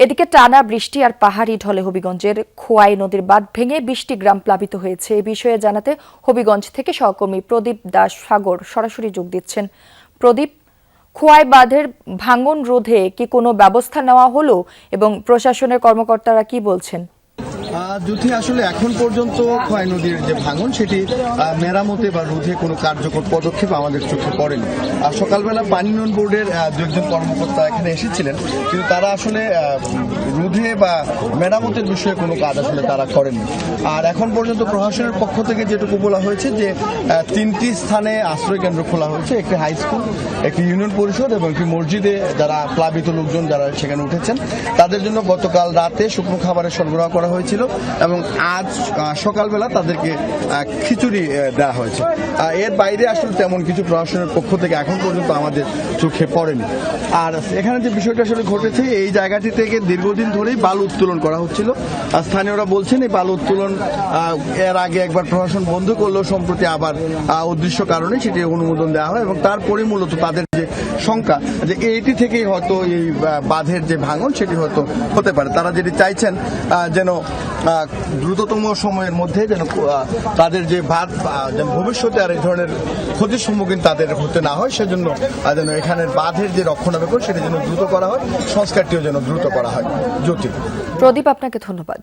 এদিকে টানা বৃষ্টি আর পাহাড়ি ঢলে হবিগঞ্জের খোয়াই নদীর বাঁধ ভেঙে ২০টি গ্রাম প্লাবিত হয়েছে। এ বিষয়ে জানাতে হবিগঞ্জ থেকে সহকর্মী প্রদীপ দাস সাগর সরাসরি যোগ দিচ্ছেন। প্রদীপ, খোয়াই বাঁধের ভাঙন রোধে কি কোনো ব্যবস্থা নেওয়া হলো এবং প্রশাসনের কর্মকর্তারা কি বলছেন? জ্যোতি, আসলে এখন পর্যন্ত খোয়াই নদীর যে ভাঙন সেটি মেরামতে বা রোধে কোনো কার্যকর পদক্ষেপ আমাদের চোখে পড়েনি। সকালবেলা পানি উন্নয়ন বোর্ডের দুজন কর্মকর্তা এখানে এসেছিলেন, কিন্তু তারা আসলে রোধে বা মেরামতের বিষয়ে কোনো কাজ আসলে তারা করেননি। আর এখন পর্যন্ত প্রশাসনের পক্ষ থেকে যেটুকু বলা হয়েছে যে 3টি স্থানে আশ্রয় কেন্দ্র খোলা হয়েছে, একটি হাই স্কুল, একটি ইউনিয়ন পরিষদ এবং একটি মসজিদে যারা প্লাবিত লোকজন যারা সেখানে উঠেছেন তাদের জন্য গতকাল রাতে শুকনো খাবারের সরবরাহ করা হয়েছিল এবং আজ সকালবেলা তাদেরকে খিচুড়ি দেওয়া হয়েছে। এর বাইরে আসলে তেমন কিছু প্রশাসনের পক্ষ থেকে এখন পর্যন্ত আমাদের চোখে পড়েনি। আর এখানে যে বিষয়টা আসলে ঘটেছে, এই জায়গাটি থেকে দীর্ঘদিন ধরেই বালু উত্তোলন করা হচ্ছিল। স্থানীয়রা বলছেন এই বালু উত্তোলন এর আগে একবার প্রশাসন বন্ধ করলেও সম্প্রতি আবার উদ্দেশ্য কারণে সেটি অনুমোদন দেওয়া হয় এবং তারপরে মূলত তাদের যে শঙ্কা যে এইটি থেকেই হয়তো এই বাঁধের যে ভাঙন সেটি হয়তো হতে পারে। তারা যেটি চাইছেন যেন দ্রুততম সময়ের মধ্যে যেন তাদের যে বাঁধ যেন ভবিষ্যতে আর এই ধরনের ক্ষতির সম্মুখীন তাদের হতে না হয়, সেজন্য যেন এখানের বাঁধের যে রক্ষণাবেক্ষণ সেটি যেন দ্রুত করা হয়, সংস্কারটিও যেন দ্রুত করা হয়। জ্যোতি। প্রদীপ, আপনাকে ধন্যবাদ।